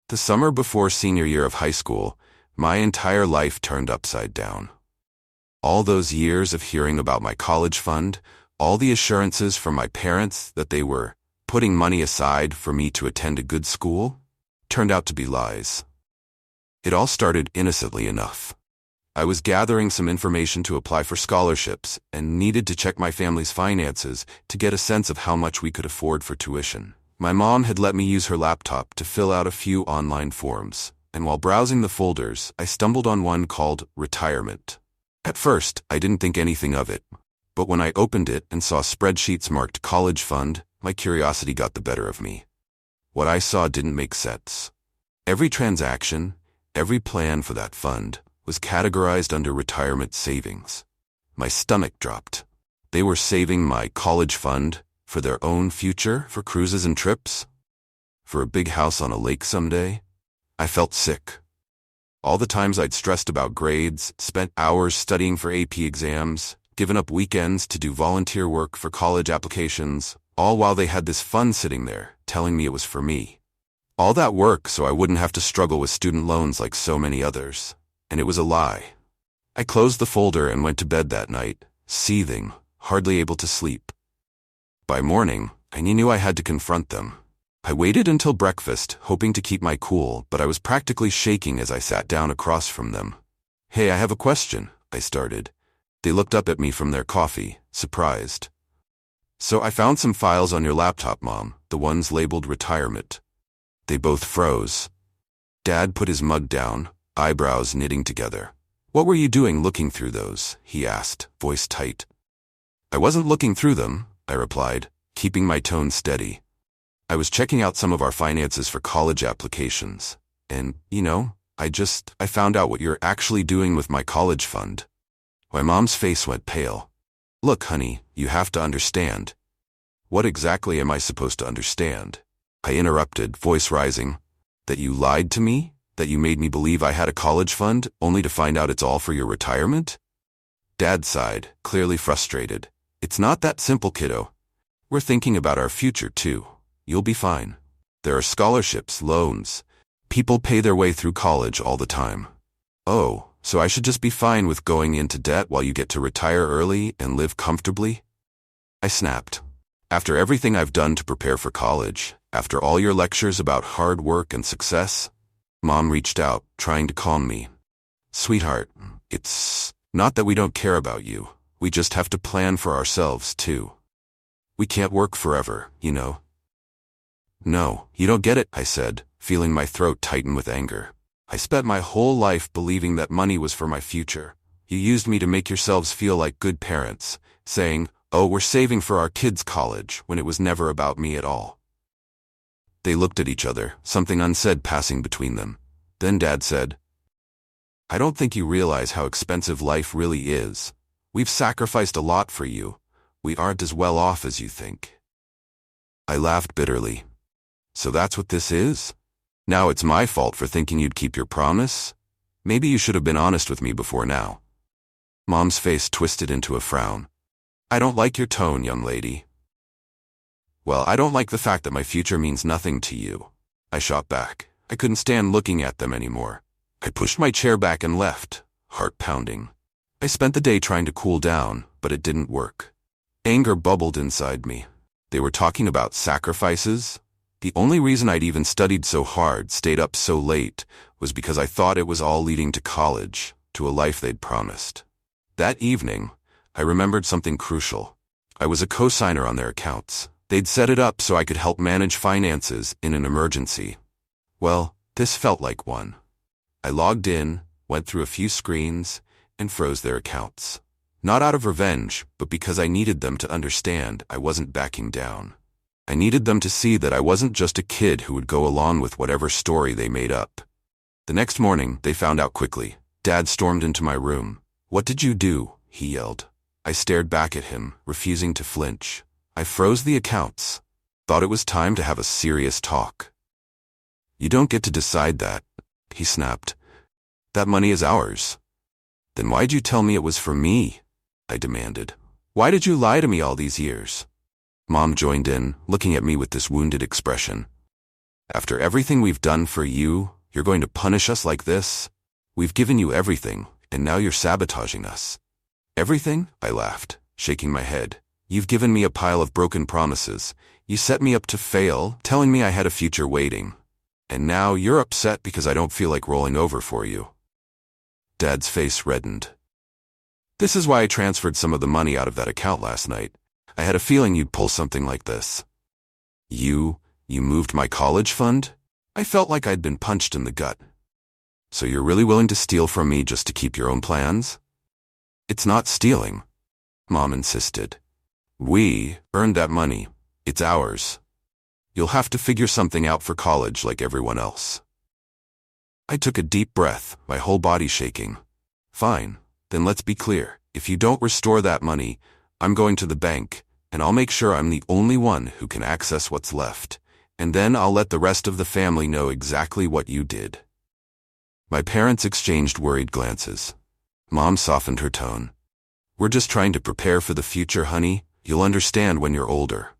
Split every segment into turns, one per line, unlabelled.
The summer before senior year of high school, my entire life turned upside down. All those years of hearing about my college fund, all the assurances from my parents that they were putting money aside for me to attend a good school, turned out to be lies. It all started innocently enough. I was gathering some information to apply for scholarships and needed to check my family's finances to get a sense of how much we could afford for tuition. My mom had let me use her laptop to fill out a few online forms, and while browsing the folders, I stumbled on one called Retirement. At first, I didn't think anything of it, but when I opened it and saw spreadsheets marked College Fund, my curiosity got the better of me. What I saw didn't make sense. Every transaction, every plan for that fund, was categorized under retirement savings. My stomach dropped. They were saving my college fund for their own future, for cruises and trips, for a big house on a lake someday. I felt sick. All the times I'd stressed about grades, spent hours studying for AP exams, given up weekends to do volunteer work for college applications, all while they had this fund sitting there, telling me it was for me. All that work so I wouldn't have to struggle with student loans like so many others. And it was a lie. I closed the folder and went to bed that night, seething, hardly able to sleep. By morning, I knew I had to confront them. I waited until breakfast, hoping to keep my cool, but I was practically shaking as I sat down across from them. "Hey, I have a question," I started. They looked up at me from their coffee, surprised. "So I found some files on your laptop, Mom, the ones labeled Retirement." They both froze. Dad put his mug down, eyebrows knitting together. "What were you doing looking through those?" he asked, voice tight. "I wasn't looking through them," I replied, keeping my tone steady. "I was checking out some of our finances for college applications. And, I found out what you're actually doing with my college fund." My mom's face went pale. "Look, honey, you have to understand." "What exactly am I supposed to understand?" I interrupted, voice rising. "That you lied to me? That you made me believe I had a college fund, only to find out it's all for your retirement?" Dad sighed, clearly frustrated. "It's not that simple, kiddo. We're thinking about our future, too. You'll be fine. There are scholarships, loans. People pay their way through college all the time." "Oh, so I should just be fine with going into debt while you get to retire early and live comfortably?" I snapped. "After everything I've done to prepare for college, after all your lectures about hard work and success?" Mom reached out, trying to calm me. "Sweetheart, it's not that we don't care about you. We just have to plan for ourselves, too. We can't work forever, you know." "No, you don't get it," I said, feeling my throat tighten with anger. "I spent my whole life believing that money was for my future. You used me to make yourselves feel like good parents, saying, 'Oh, we're saving for our kids' college,' when it was never about me at all." They looked at each other, something unsaid passing between them. Then Dad said, "I don't think you realize how expensive life really is. We've sacrificed a lot for you. We aren't as well off as you think." I laughed bitterly. "So that's what this is? Now it's my fault for thinking you'd keep your promise? Maybe you should have been honest with me before now." Mom's face twisted into a frown. "I don't like your tone, young lady." "Well, I don't like the fact that my future means nothing to you." I shot back. I couldn't stand looking at them anymore. I pushed my chair back and left, heart pounding. I spent the day trying to cool down, but it didn't work. Anger bubbled inside me. They were talking about sacrifices. The only reason I'd even studied so hard, stayed up so late, was because I thought it was all leading to college, to a life they'd promised. That evening, I remembered something crucial. I was a co-signer on their accounts. They'd set it up so I could help manage finances in an emergency. Well, this felt like one. I logged in, went through a few screens, and froze their accounts. Not out of revenge, but because I needed them to understand I wasn't backing down. I needed them to see that I wasn't just a kid who would go along with whatever story they made up. The next morning, they found out quickly. Dad stormed into my room. "What did you do?" he yelled. I stared back at him, refusing to flinch. I froze the accounts. Thought it was time to have a serious talk. "You don't get to decide that," he snapped. "That money is ours." "Then why'd you tell me it was for me?" I demanded. "Why did you lie to me all these years?" Mom joined in, looking at me with this wounded expression. After everything we've done for you, you're going to punish us like this? We've given you everything, and now you're sabotaging us. Everything? I laughed, shaking my head. You've given me a pile of broken promises. You set me up to fail, telling me I had a future waiting. And now you're upset because I don't feel like rolling over for you. Dad's face reddened. This is why I transferred some of the money out of that account last night. I had a feeling you'd pull something like this. You moved my college fund? I felt like I'd been punched in the gut. So you're really willing to steal from me just to keep your own plans? It's not stealing, Mom insisted. We earned that money. It's ours. You'll have to figure something out for college like everyone else. I took a deep breath, my whole body shaking. Fine, then let's be clear. If you don't restore that money, I'm going to the bank, and I'll make sure I'm the only one who can access what's left, and then I'll let the rest of the family know exactly what you did. My parents exchanged worried glances. Mom softened her tone. We're just trying to prepare for the future, honey. You'll understand when you're older.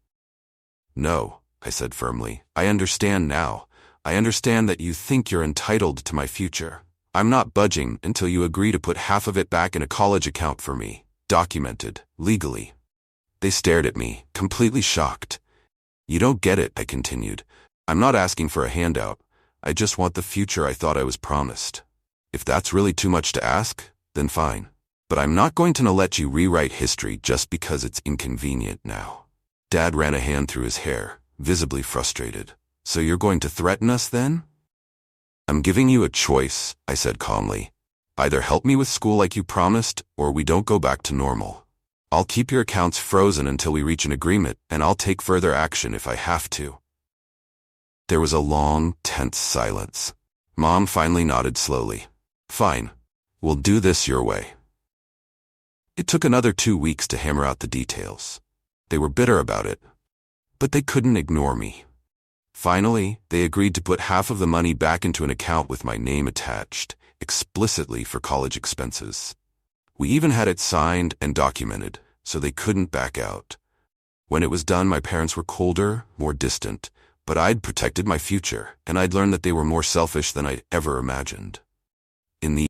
No, I said firmly. I understand now. I understand that you think you're entitled to my future. I'm not budging until you agree to put half of it back in a college account for me, documented, legally. They stared at me, completely shocked. You don't get it, I continued. I'm not asking for a handout. I just want the future I thought I was promised. If that's really too much to ask, then fine. But I'm not going to let you rewrite history just because it's inconvenient now. Dad ran a hand through his hair, visibly frustrated. So you're going to threaten us then? I'm giving you a choice, I said calmly. Either help me with school like you promised, or we don't go back to normal. I'll keep your accounts frozen until we reach an agreement, and I'll take further action if I have to. There was a long, tense silence. Mom finally nodded slowly. Fine. We'll do this your way. It took another 2 weeks to hammer out the details. They were bitter about it, but they couldn't ignore me. Finally, they agreed to put half of the money back into an account with my name attached, explicitly for college expenses. We even had it signed and documented, so they couldn't back out. When it was done, my parents were colder, more distant, but I'd protected my future, and I'd learned that they were more selfish than I'd ever imagined. In the